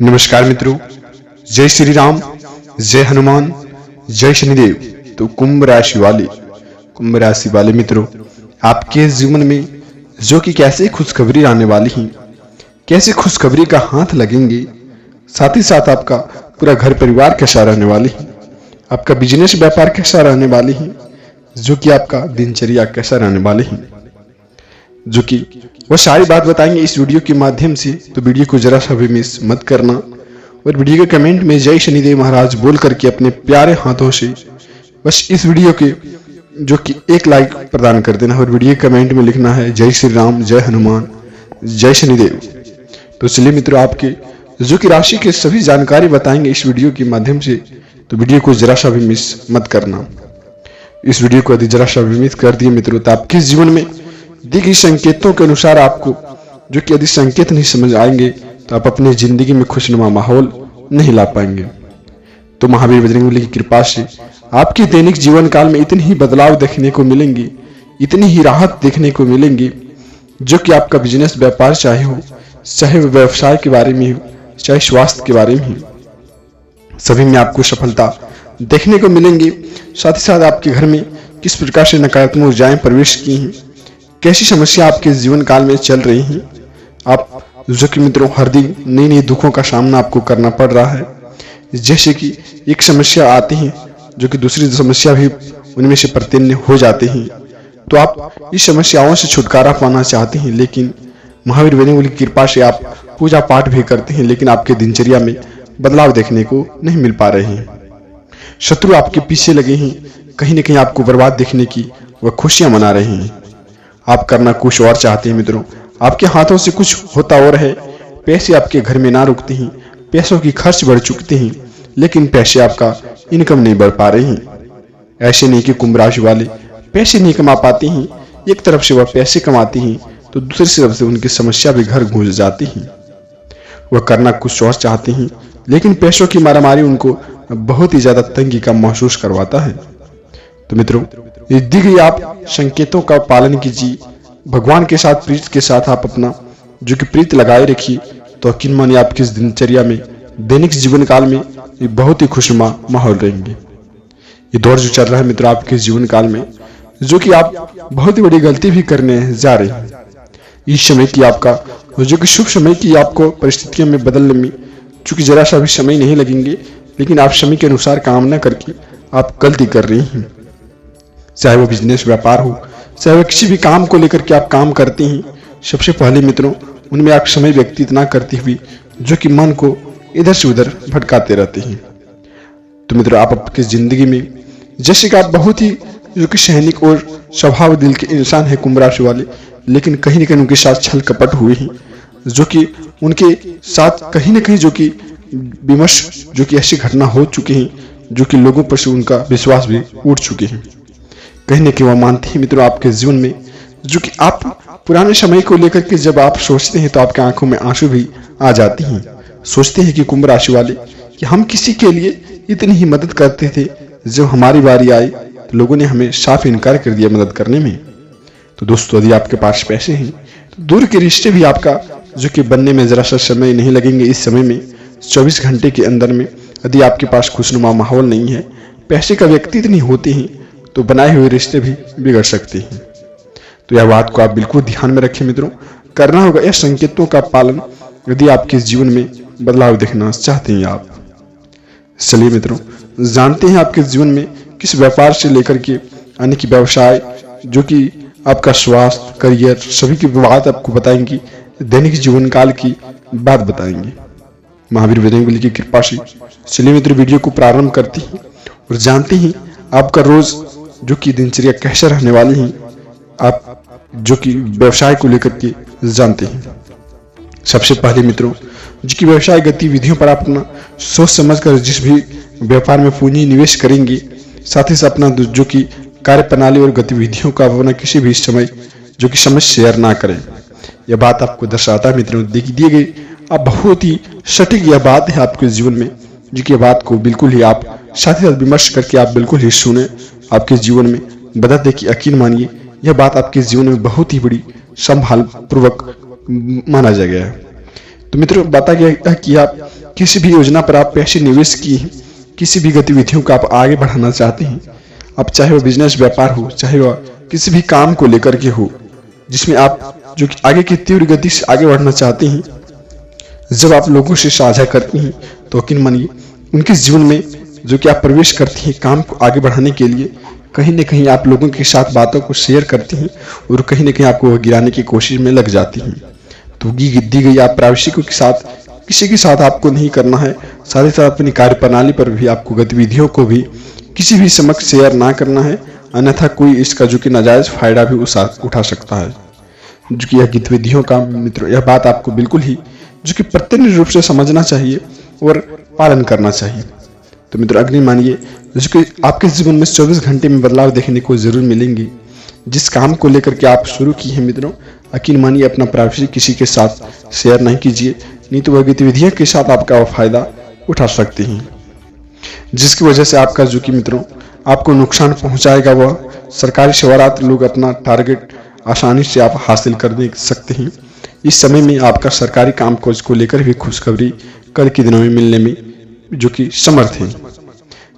नमस्कार मित्रों, जय श्री राम, जय हनुमान, जय शनिदेव। तो कुंभ राशि वाले मित्रों, आपके जीवन में जो कि कैसे खुशखबरी आने वाली है, कैसे खुशखबरी का हाथ लगेंगे, साथ ही साथ आपका पूरा घर परिवार कैसा रहने वाली है, आपका बिजनेस व्यापार कैसा रहने वाली है, जो कि आपका दिनचर्या कैसा रहने वाली है, जो कि वो सारी बात बताएंगे इस वीडियो के माध्यम से। तो वीडियो को जरा सा भी मिस मत करना और वीडियो के कमेंट में जय शनिदेव महाराज बोल करके अपने प्यारे हाथों से बस इस वीडियो के जो कि एक लाइक प्रदान कर देना और वीडियो कमेंट में लिखना है जय श्री राम, जय हनुमान, जय शनिदेव। तो चलिए मित्रों, आपके जो कि राशि के सभी जानकारी बताएंगे इस वीडियो के माध्यम से। तो वीडियो को जरा सा भी मिस मत करना। इस वीडियो को यदि जरा सा भी मिस कर दिए मित्रों, तो आपके जीवन में दी गई संकेतों के अनुसार आपको जो कि यदि संकेत नहीं समझ आएंगे तो आप अपनी जिंदगी में खुशनुमा माहौल नहीं ला पाएंगे। तो महावीर बजरंगबली की कृपा से आपके दैनिक जीवन काल में इतनी ही बदलाव देखने को मिलेंगे, इतनी ही राहत देखने को मिलेंगी, जो कि आपका बिजनेस व्यापार चाहे हो, चाहे व्यवसाय के बारे में हो, चाहे स्वास्थ्य के बारे में हो, सभी में आपको सफलता देखने को मिलेंगी। साथ ही साथ आपके घर में किस प्रकार से नकारात्मक ऊर्जाएं प्रवेश की हैं, कैसी समस्या आपके जीवन काल में चल रही हैं, आप जो कि मित्रों हर दिन नई नई दुखों का सामना आपको करना पड़ रहा है। जैसे कि एक समस्या आती है जो कि दूसरी समस्या भी उनमें से प्रत्यन्न हो जाते हैं। तो आप इस समस्याओं से छुटकारा पाना चाहते हैं, लेकिन महावीर बजरंगबली की कृपा से आप पूजा पाठ भी करते हैं, लेकिन आपके दिनचर्या में बदलाव देखने को नहीं मिल पा रहे हैं। शत्रु आपके पीछे लगे हैं, कहीं न कहीं आपको बर्बाद देखने की वह खुशियां मना रहे हैं। आप करना कुछ और चाहते हैं मित्रों, आपके हाथों से कुछ होता और है, पैसे आपके घर में ना रुकते हैं, पैसों की खर्च बढ़ चुकते हैं, लेकिन पैसे आपका इनकम नहीं बढ़ पा रहे हैं। ऐसे नहीं कि कुंभ राशि वाले पैसे नहीं कमा पाते हैं, एक तरफ से वह पैसे कमाते हैं तो दूसरी तरफ से उनकी समस्या भी घर घुस जाती है। वह करना कुछ और चाहते हैं, लेकिन पैसों की मारामारी उनको बहुत ही ज्यादा तंगी का महसूस करवाता है। तो मित्रों, दी गई आप संकेतों का पालन कीजिए, भगवान के साथ प्रीत के साथ आप अपना जो कि प्रीत लगाए रखिए, तो यकीन मानिए आपकी दिनचर्या में दैनिक जीवन काल में बहुत ही खुशनुमा माहौल रहेंगे। ये दौर जो चल रहा है मित्रों आपके जीवन काल में, जो कि आप बहुत ही बड़ी गलती भी करने जा रहे हैं। इस समय की आपका जो कि शुभ समय की आपको परिस्थितियों में बदलने में चूंकि जरा सा भी समय नहीं लगेंगे, लेकिन आप समय के अनुसार काम न करके आप गलती कर रही हैं। चाहे वो बिजनेस व्यापार हो, चाहे वो किसी भी काम को लेकर के आप काम करते हैं, सबसे पहले मित्रों उनमें आप समय व्यतीत ना करते हुए जो कि मन को इधर से उधर भटकाते रहते हैं। तो मित्रों, आप आपकी जिंदगी में जैसे कि आप बहुत ही जो कि सैनिक और स्वभाव दिल के इंसान है कुंभ राशि वाले, लेकिन कहीं न कहीं उनके साथ छल कपट हुए हैं, जो कि उनके साथ कहीं न कहीं जो कि विमर्श जो कि ऐसी घटना हो चुकी हैं, जो कि लोगों पर से उनका विश्वास भी उठ चुके हैं। कहीं न कहीं वह मानते हैं मित्रों आपके जीवन में जो कि आप पुराने समय को लेकर के जब आप सोचते हैं तो आपके आंखों में आंसू भी आ जाते हैं। सोचते हैं कि कुंभ राशि वाले कि हम किसी के लिए इतनी ही मदद करते थे, जब हमारी बारी आई तो लोगों ने हमें साफ इनकार कर दिया मदद करने में। तो दोस्तों, यदि आपके पास पैसे हैं तो दूर के रिश्ते भी आपका जो कि बनने में जरा सा समय नहीं लगेंगे। इस समय में 24 घंटे के अंदर में यदि आपके पास खुशनुमा माहौल नहीं है, पैसे का व्यक्तित्व नहीं होते हैं, तो बनाए हुए रिश्ते भी बिगड़ सकते हैं। तो यह बात को आप बिल्कुल ध्यान में रखें मित्रों, करना होगा यह संकेतों का पालन यदि आपके जीवन में बदलाव देखना चाहते हैं आप। चलिए मित्रों, जानते हैं आपके जीवन में किस व्यापार से लेकर के अन्य की व्यवसाय, जो कि आपका स्वास्थ्य, करियर, सभी की बात आपको बताएंगी, दैनिक जीवन काल की बात बताएंगे महावीर बजरंगबली की कृपा से। चलिए मित्रों, वीडियो को प्रारंभ करते हैं और जानते हैं आपका रोज जो कि दिनचर्या कैसा रहने वाली है, आप जो कि व्यवसाय को लेकर के जानते हैं। सबसे पहले मित्रों, जो कि व्यवसाय गतिविधियों पर आप अपना सोच समझकर जिस भी व्यापार में पूंजी निवेश करेंगे, साथ ही साथ अपना जो कि कार्य प्रणाली और गतिविधियों का अपना किसी भी समय जो कि समझ शेयर ना करें। यह बात आपको दर्शाता है मित्रों, दिए गई आप बहुत ही सटीक यह बात है आपके जीवन में, जो कि बात को बिल्कुल ही आप साथ ही साथ विमर्श करके आप बिल्कुल ही सुने, आपके जीवन में बदल दे कि यकीन मानिए यह बात आपके जीवन में बहुत ही बड़ी संभाल पूर्वक माना जा गया है। तो मित्रों, बता गया कि आप किसी भी योजना पर आप पैसे निवेश किए हैं, किसी भी गतिविधियों को आप आगे बढ़ाना चाहते हैं, अब चाहे वो बिजनेस व्यापार हो, चाहे वह किसी भी काम को लेकर के हो जिसमें आप जो कि आगे की तीव्र गति से आगे बढ़ना चाहते हैं, जब आप लोगों से साझा करते हैं तो यकीन मानिए उनके जीवन में जो कि आप प्रवेश करते हैं काम को आगे बढ़ाने के लिए, कहीं न कहीं आप लोगों के साथ बातों को शेयर करते हैं और कहीं न कहीं आपको वह गिराने की कोशिश में लग जाती हैं। तो दी गई आप प्राइवेसी के साथ किसी के साथ आपको नहीं करना है। साथ ही साथ अपनी कार्यप्रणाली पर भी आपको गतिविधियों को भी किसी भी समक्ष शेयर ना करना है, अन्यथा कोई इसका जो कि नाजायज फायदा भी उठा सकता है। जो कि यह गतिविधियों का मित्रों यह बात आपको बिल्कुल ही जो कि प्रत्यक्ष रूप से समझना चाहिए और पालन करना चाहिए। तो मित्रों अग्नि मानिए जो कि आपके जीवन में 24 घंटे में बदलाव देखने को जरूर मिलेंगे। जिस काम को लेकर के आप शुरू किए हैं मित्रों, यकीन मानिए अपना प्राइवेसी किसी के साथ शेयर नहीं कीजिए, नहीं तो वह गतिविधियों के साथ आपका वो फायदा उठा सकते हैं, जिसकी वजह से आपका जो कि मित्रों आपको नुकसान पहुंचाएगा। वह सरकारी सेवारत लोग अपना टारगेट आसानी से आप हासिल कर सकते हैं। इस समय में आपका सरकारी काम काज को लेकर भी खुशखबरी कल के दिनों में मिलने में जो कि समर्थ है।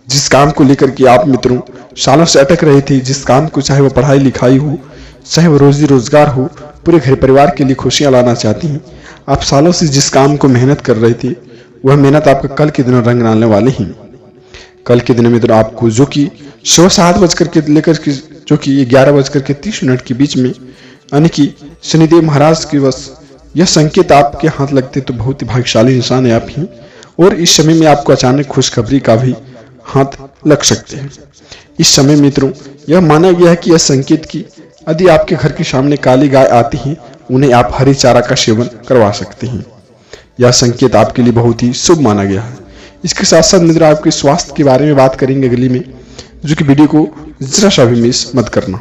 जिस काम को लेकर के आप मित्रों सालों से अटक रहे थे, जिस काम को चाहे वह पढ़ाई लिखाई हो, चाहे वह रोजी रोजगार हो, पूरे घर परिवार के लिए खुशियां लाना चाहती हैं, आप सालों से जिस काम को मेहनत कर रहे थे वह मेहनत आपका कल के दिनों रंग लाने वाले हैं। कल के दिन मित्रों आपको जो कि 7:15 के लेकर के जो कि 11:30 के बीच में यानी कि शनिदेव महाराज की बस यह संकेत आपके हाथ लगते तो बहुत ही भाग्यशाली इंसान है आप ही। और इस समय में आपको अचानक खुशखबरी का भी हाथ लग सकते हैं। इस समय मित्रों यह माना गया है कि यह संकेत की यदि आपके घर के सामने काली गाय आती है, उन्हें आप हरी चारा का सेवन करवा सकते हैं। यह संकेत आपके लिए बहुत ही शुभ माना गया है। इसके साथ साथ मित्रों आपके स्वास्थ्य के बारे में बात करेंगे अगली में, जो कि वीडियो को जरा सा भी मिस मत करना।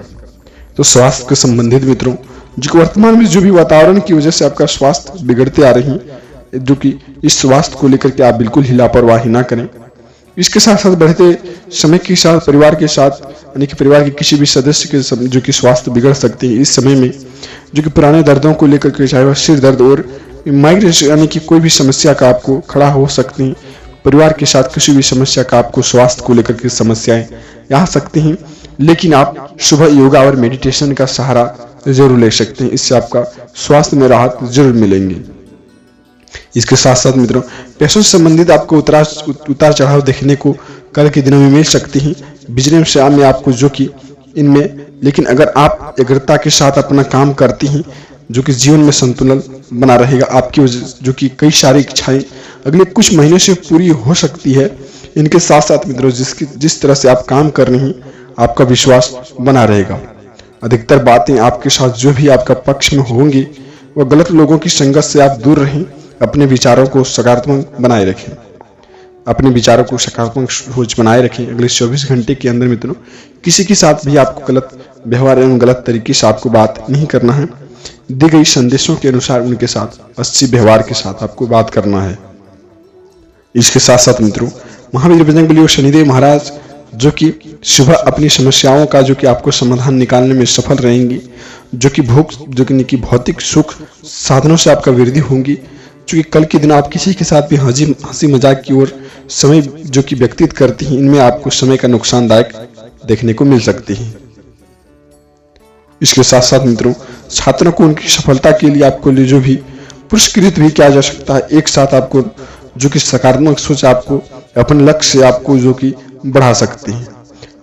तो स्वास्थ्य के संबंधित मित्रों जो कि वर्तमान में जो भी वातावरण की वजह से आपका स्वास्थ्य बिगड़ते आ रही है, जो कि इस स्वास्थ्य को लेकर के आप बिल्कुल ही लापरवाही ना करें। इसके साथ साथ बढ़ते समय के साथ परिवार के साथ यानी कि परिवार के किसी भी सदस्य के जो कि स्वास्थ्य बिगड़ सकते हैं। इस समय में जो कि पुराने दर्दों को लेकर के चाहे वह सिर दर्द और माइग्रेन यानी कि कोई भी समस्या का आपको खड़ा हो सकती है। परिवार के साथ किसी भी समस्या का आपको स्वास्थ्य को लेकर के समस्याएं आ सकती हैं, लेकिन आप सुबह योगा और मेडिटेशन का सहारा जरूर ले सकते हैं। इससे आपका स्वास्थ्य में राहत जरूर मिलेंगे। इसके साथ साथ मित्रों पैसों से संबंधित आपको उतार चढ़ाव देखने को कल के दिनों में मिल सकती हैं। बिजनेस में आपको जो कि इनमें, लेकिन अगर आप एकाग्रता के साथ अपना काम करती हैं जो कि जीवन में संतुलन बना रहेगा। आपकी जो कि कई सारी इच्छाएं अगले कुछ महीने से पूरी हो सकती है। इनके साथ साथ मित्रों जिस तरह से आप काम कर रही हैं आपका विश्वास बना रहेगा। अधिकतर बातें आपके साथ जो भी आपका पक्ष में होंगी वह गलत लोगों की संगत से आप दूर रहें। अपने विचारों को सकारात्मक बनाए रखें, अपने विचारों को सकारात्मक सोच बनाए रखें। अगले 24 घंटे के अंदर मित्रों किसी के साथ भी आपको गलत व्यवहार एवं गलत तरीके से आपको बात नहीं करना है। दी गई संदेशों के अनुसार उनके साथ अच्छी व्यवहार के साथ आपको बात करना है। इसके साथ साथ मित्रों महावीर बजरंगबली और शनिदेव महाराज जो कि सुबह अपनी समस्याओं का जो कि आपको समाधान निकालने में सफल रहेंगी, जो कि भौतिक सुख साधनों से आपका वृद्धि होंगी। क्योंकि कल के दिन आप किसी के साथ भी हंसी मजाक की ओर समय जो कि व्यतीत करती हैं, इनमें आपको समय का नुकसानदायक देखने को मिल सकती है। इसके साथ साथ मित्रों छात्रों को उनकी सफलता के लिए आपको जो भी पुरस्कृत भी किया जा सकता है। एक साथ आपको जो कि सकारात्मक सोच आपको अपने लक्ष्य से आपको जो कि बढ़ा सकती है।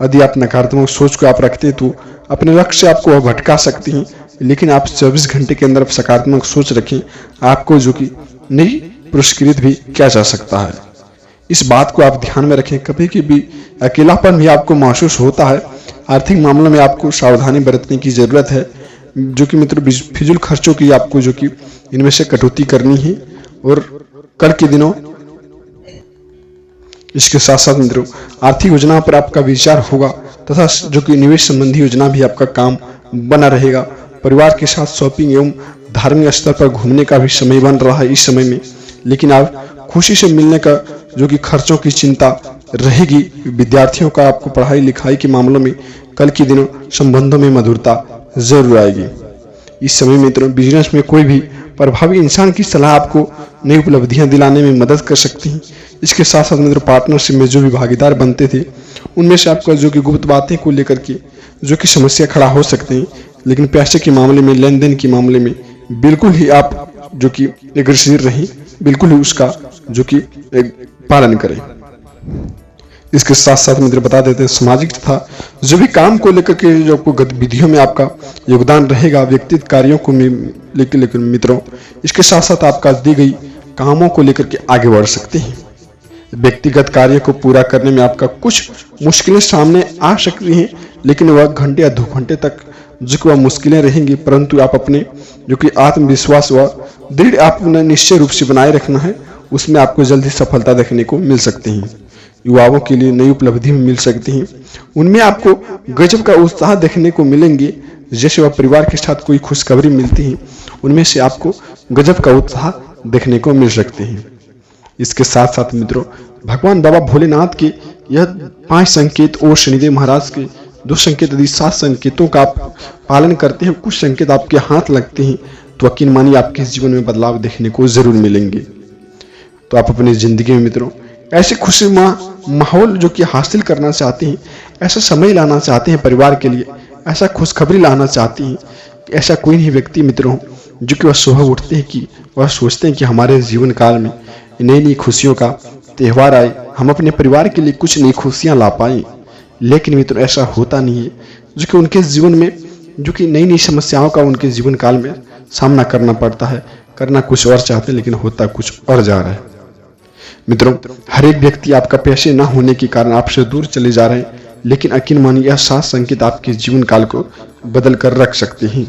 यदि आप नकारात्मक सोच को आप रखते हैं तो अपने लक्ष्य से आपको भटका सकती हैं, लेकिन आप 24 घंटे के अंदर सकारात्मक सोच रखें, आपको जो कि नई पुरस्कृत भी किया जा सकता है। इस बात को आप ध्यान में रखें। कभी कभी अकेलापन भी आपको महसूस होता है। आर्थिक मामलों में आपको सावधानी बरतने की जरूरत है। जो कि मित्रों फिजूल खर्चों की आपको जो कि इनमें से कटौती करनी है। और कल के दिनों इसके साथ साथ मित्रों आर्थिक योजना पर आपका विचार होगा तथा जो कि निवेश संबंधी योजना भी आपका काम बना रहेगा। परिवार के साथ शॉपिंग एवं धार्मिक स्थल पर घूमने का भी समय बन रहा है इस समय में, लेकिन आप खुशी से मिलने का जो कि खर्चों की चिंता रहेगी। विद्यार्थियों का आपको पढ़ाई लिखाई के मामलों में कल के दिनों संबंधों में मधुरता जरूर आएगी। इस समय मित्रों बिजनेस में कोई भी प्रभावी इंसान की सलाह आपको नई उपलब्धियां दिलाने में मदद कर सकती हैं। इसके साथ साथ मित्रों पार्टनरशिप में जो भी भागीदार बनते थे उनमें से आपका जो कि गुप्त बातें को लेकर के जो कि समस्या खड़ा हो सकते हैं, लेकिन पैसे के मामले में, लेन देन के मामले में बिल्कुल ही आप जो कि अग्रसर रहें, बिल्कुल ही उसका जो कि पालन करें। इसके साथ साथ मित्र बता देते हैं सामाजिक तथा जो भी काम को लेकर के जो आपको गतिविधियों में आपका योगदान रहेगा, व्यक्तिगत कार्यों को लेकर मित्रों, इसके साथ साथ आपका दी गई कामों को लेकर के आगे बढ़ सकते हैं। व्यक्तिगत कार्य को पूरा करने में आपका कुछ मुश्किलें सामने आ सकती हैं, लेकिन वह घंटे या 2 घंटे तक जो कि वह मुश्किलें रहेंगी, परंतु आप अपने जो कि आत्मविश्वास व दृढ़ आपने निश्चय रूप से बनाए रखना है, उसमें आपको जल्दी सफलता देखने को मिल सकती है। युवाओं के लिए नई उपलब्धि मिल सकती हैं, उनमें आपको गजब का उत्साह देखने को मिलेंगे। जैसे वह परिवार के साथ कोई खुशखबरी मिलती है, उनमें से आपको गजब का उत्साह देखने को मिल सकते हैं। इसके साथ साथ मित्रों भगवान बाबा भोलेनाथ के यह 5 संकेत और शनिदेव महाराज के 2 संकेत आदि 7 संकेतों का आप पालन करते हैं, कुछ संकेत आपके हाथ लगते हैं, तो यकीन मानिए आपके जीवन में बदलाव देखने को जरूर मिलेंगे। तो आप अपनी जिंदगी में मित्रों ऐसे खुशी माहौल जो कि हासिल करना चाहते हैं, ऐसा समय लाना चाहते हैं परिवार के लिए, ऐसा खुशखबरी लाना चाहते हैं, ऐसा कोई नहीं व्यक्ति मित्रों जो कि वह सुबह उठते हैं कि वह सोचते हैं कि हमारे जीवन काल में नई नई खुशियों का त्यौहार आए, हम अपने परिवार के लिए कुछ नई खुशियां ला पाएं। लेकिन मित्रों ऐसा होता नहीं है, जो कि उनके जीवन में जो कि नई नई समस्याओं का उनके जीवन काल में सामना करना पड़ता है। करना कुछ और चाहते हैं लेकिन होता कुछ और जा रहा है। मित्रों हर एक व्यक्ति आपका पैसे ना होने के कारण आपसे दूर चले जा रहे हैं, लेकिन यकीन मानिए यह 7 संकेत आपके जीवन काल को बदल कर रख सकते हैं।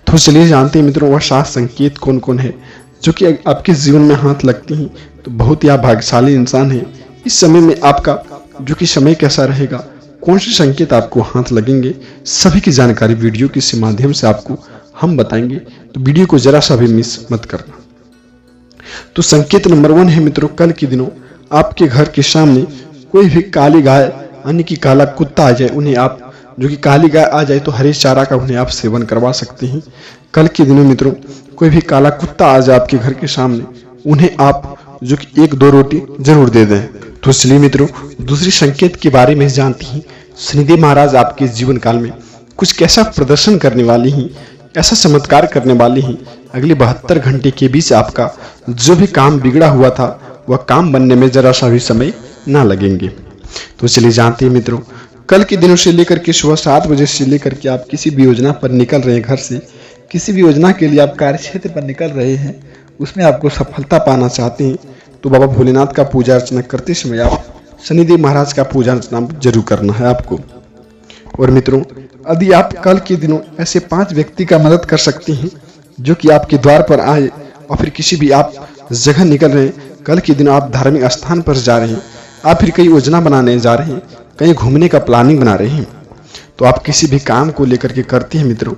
तो चलिए जानते हैं मित्रों वह 7 संकेत कौन कौन है जो कि आपके जीवन में हाथ लगते हैं। तो बहुत ही आप भाग्यशाली इंसान है। इस समय में आपका जो कि समय कैसा रहेगा, कौन से संकेत आपको हाथ लगेंगे, सभी की जानकारी वीडियो के माध्यम से आपको हम बताएंगे, तो वीडियो को जरा सा भी मिस मत करना। तो संकेत नंबर 1 है मित्रों, कल के दिनों आपके घर के सामने कोई भी काली गाय यानी कि काला कुत्ता आ जाए, उन्हें आप जो कि काली गाय आ जाए तो हरे चारा का उन्हें आप सेवन करवा सकते हैं। कल के दिनों मित्रों कोई भी काला कुत्ता आ जाए आपके घर के सामने, उन्हें आप जो कि 1-2 रोटी जरूर दे दें। तो इसलिए मित्रों दूसरी संकेत के बारे में जानती हैं, शनिदेव महाराज आपके जीवन काल में कुछ कैसा प्रदर्शन करने वाली हैं, ऐसा चमत्कार करने वाली हैं, अगले 72 घंटे के बीच आपका जो भी काम बिगड़ा हुआ था वह काम बनने में जरा सा भी समय ना लगेंगे। तो चलिए जानते हैं मित्रों कल के दिनों से लेकर के सुबह 7 बजे से लेकर के आप किसी भी योजना पर निकल रहे हैं, घर से किसी भी योजना के लिए आप कार्य क्षेत्र पर निकल रहे हैं, उसमें आपको सफलता पाना चाहते हैं, तो बाबा भोलेनाथ का पूजा अर्चना करते समय आप शनिदेव महाराज का पूजा अर्चना जरूर करना है आपको। और मित्रों यदि आप कल के दिनों ऐसे 5 व्यक्ति का मदद कर सकते हैं जो कि आपके द्वार पर आए, और फिर किसी भी आप जगह निकल रहे हैं, कल के दिन आप धार्मिक स्थान पर जा रहे हैं, आप फिर कई योजना बनाने जा रहे हैं, कहीं घूमने का प्लानिंग बना रहे हैं, तो आप किसी भी काम को लेकर के करते हैं मित्रों,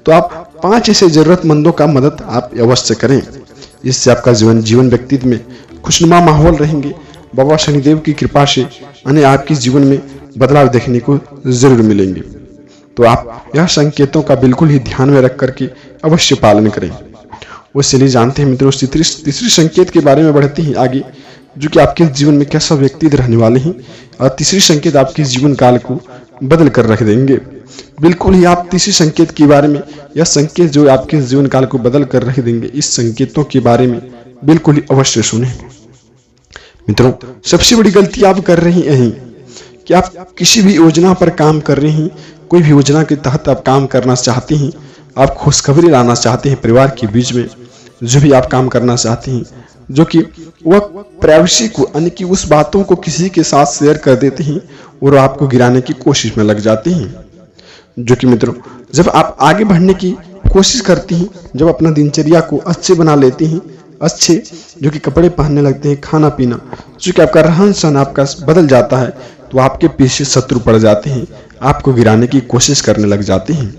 तो आप 5 ऐसे जरूरतमंदों का मदद आप अवश्य करें। इससे आपका जीवन व्यक्तित्व में खुशनुमा माहौल रहेंगे। बाबा शनिदेव की कृपा से यानी आपके जीवन में बदलाव देखने को जरूर मिलेंगे। तो आप यह संकेतों का बिल्कुल ही ध्यान में रख करके अवश्य पालन करें। वो चलिए जानते हैं मित्रों तीसरी संकेत के बारे में बढ़ते हैं आगे, जो कि आपके जीवन में कैसा व्यक्तित्व रहने वाले हैं, और तीसरी संकेत आपके जीवन काल को बदल कर रख देंगे। बिल्कुल ही आप तीसरी संकेत के बारे में, यह संकेत जो आपके जीवन काल को बदल कर रख देंगे, इस संकेतों के बारे में बिल्कुल ही अवश्य सुने। मित्रों सबसे बड़ी गलती आप कर रही हैं कि आप किसी भी योजना पर काम कर रहे हैं, कोई भी योजना के तहत आप काम करना चाहते हैं, आप खुशखबरी लाना चाहते हैं परिवार के बीच में, जो भी आप काम करना चाहते हैं, जो कि वह प्राइवेसी को यानी कि उस बातों को किसी के साथ शेयर कर देते हैं और आपको गिराने की कोशिश में लग जाते हैं। जो कि मित्रों जब आप आगे बढ़ने की कोशिश करते हैं, जब अपना दिनचर्या को अच्छे बना लेते हैं, अच्छे जो कि कपड़े पहनने लगते हैं, खाना पीना, जो कि आपका रहन सहन आपका बदल जाता है, तो आपके पीछे शत्रु पड़ जाते हैं, आपको गिराने की कोशिश करने लग जाते हैं।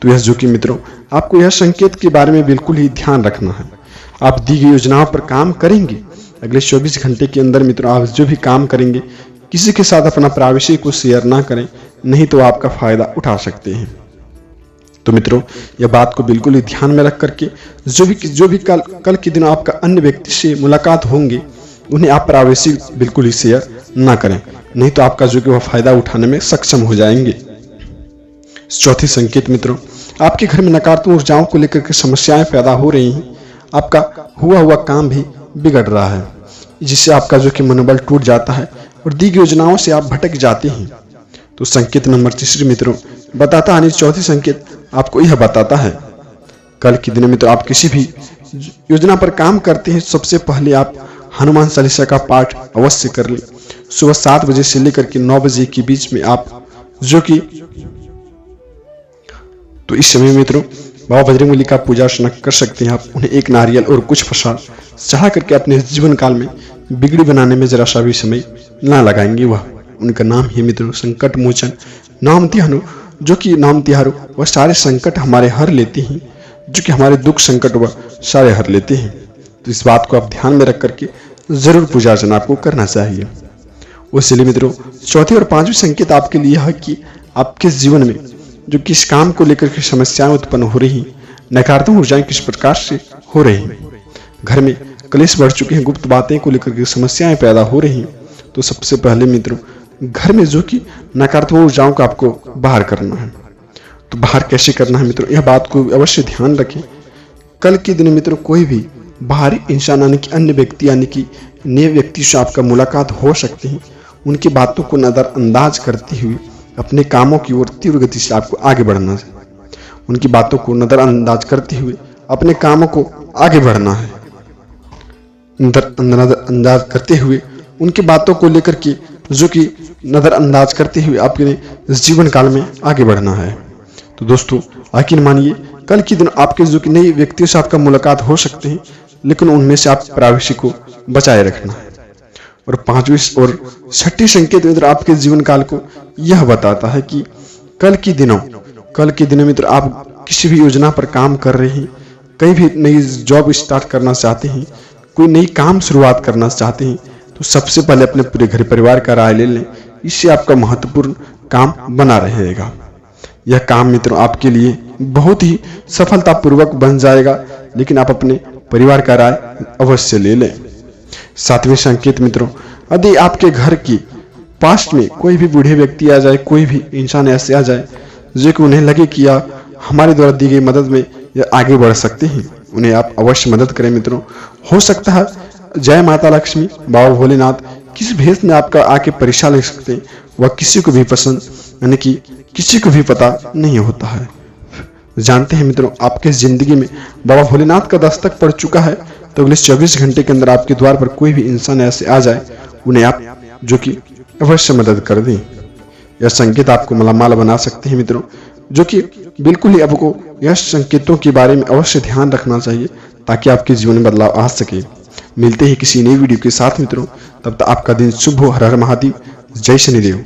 तो यह जो कि मित्रों आपको यह संकेत के बारे में बिल्कुल ही ध्यान रखना है। आप दी गई योजनाओं पर काम करेंगे, अगले 24 घंटे के अंदर मित्रों आप जो भी काम करेंगे किसी के साथ अपना प्राइवेसी को शेयर ना करें, नहीं तो आपका फायदा उठा सकते हैं। तो मित्रों, यह बात को बिल्कुल ही ध्यान में रख करके जो भी कल के दिन आपका अन्य व्यक्ति से मुलाकात होंगे, उन्हें आप प्राइवेसी बिल्कुल ही शेयर ना करें, नहीं तो आपका जो कि वह फायदा उठाने में सक्षम हो जाएंगे। चौथी संकेत मित्रों, आपके घर में नकारात्मक ऊर्जाओं को लेकर के समस्याएं पैदा हो रही हैं। आपका हुआ काम भी बिगड़ रहा है, जिससे आपका जो कि मनोबल टूट जाता है और दी गई योजनाओं से आप भटक जाते हैं। तो संकेत नंबर 3 मित्रों बताता है, चौथी संकेत आपको यह बताता है, कल के दिन में तो आप किसी भी योजना पर काम करते हैं, सबसे पहले आप हनुमान चालीसा का पाठ अवश्य कर लें। सुबह 7 बजे से लेकर के 9 बजे के बीच में आप जो कि तो इस समय मित्रों बाबा बजरंगबली का पूजा अर्चना कर सकते हैं। आप उन्हें एक नारियल और कुछ प्रसाद चढ़ा करके अपने जीवन काल में बिगड़ी बनाने में जरा सा भी समय ना लगाएंगे। वह उनका नाम ही मित्रों संकट मोचन नाम तिहारो, जो कि नाम तिहारो वह सारे संकट हमारे हर लेते हैं, जो कि हमारे दुख संकट वह सारे हर लेते हैं। तो इस बात को आप ध्यान में रख करके जरूर पूजा अर्चना आपको करना चाहिए। इसलिए मित्रों चौथी और 5वीं संकेत आपके लिए है कि आपके जीवन में जो किस काम को लेकर के समस्याएं उत्पन्न हो रही, नकारात्मक ऊर्जाएं किस प्रकार से हो रही हैं, घर में क्लेश बढ़ चुके हैं, गुप्त बातें को लेकर के समस्याएं पैदा हो रही हैं, तो सबसे पहले मित्रों घर में जो कि नकारात्मक ऊर्जाओं को आपको बाहर करना है। तो बाहर कैसे करना है मित्रों, यह बात को अवश्य ध्यान रखें। कल के दिन मित्रों कोई भी बाहरी इंसान यानी कि अन्य व्यक्ति यानी कि नए व्यक्ति से आपका मुलाकात हो सकती है, उनकी बातों को नजरअंदाज करते हुए अपने कामों की ओर तीव्र गति से आपको आगे बढ़ना है। उनकी बातों को नजरअंदाज करते हुए अपने कामों को आगे बढ़ना है। नजरअंदाज करते हुए उनकी बातों को लेकर के जो कि नजरअंदाज करते हुए अपने जीवन काल में आगे बढ़ना है। तो दोस्तों यकीन मानिए कल के दिन आपके जो कि नए व्यक्तियों से आपका मुलाकात हो सकते हैं, लेकिन उनमें से आप प्राइवेसी को बचाए रखना है। और 5वीं और 6ठी संकेत मित्र आपके जीवन काल को यह बताता है कि कल के दिनों मित्र आप किसी भी योजना पर काम कर रहे हैं, कहीं भी नई जॉब स्टार्ट करना चाहते हैं, कोई नई काम शुरुआत करना चाहते हैं, तो सबसे पहले अपने पूरे घर परिवार का राय ले लें। इससे आपका महत्वपूर्ण काम बना रहेगा। यह काम मित्रों आपके लिए बहुत ही सफलतापूर्वक बन जाएगा, लेकिन आप अपने परिवार का राय अवश्य ले लें। 7वें संकेत मित्रों, यदि आपके घर के पास में कोई भी बूढ़े व्यक्ति आ जाए, कोई भी इंसान ऐसे आ जाए जो कि उन्हें लगे कि हमारे द्वारा दी गई मदद में ये आगे बढ़ सकते हैं, उन्हें आप अवश्य मदद करें मित्रों। हो सकता है जय माता लक्ष्मी बाबा भोलेनाथ किस भेष में आपका आके परीक्षा ले सकते हैं, वह किसी को भी पसंद यानी कि किसी को भी पता नहीं होता है। जानते हैं मित्रों आपके जिंदगी में बाबा भोलेनाथ का दस्तक पड़ चुका है, तो अगले 24 घंटे के अंदर आपके द्वार पर कोई भी इंसान ऐसे आ जाए, उन्हें आप जो कि अवश्य मदद कर दें। यह संकेत आपको मालामाल बना सकते हैं मित्रों, जो कि बिल्कुल ही आपको यह संकेतों के बारे में अवश्य ध्यान रखना चाहिए ताकि आपके जीवन में बदलाव आ सके। मिलते हैं किसी नई वीडियो के साथ मित्रों, तब तक आपका दिन शुभ हो। हर हर महादेव, जय शनिदेव।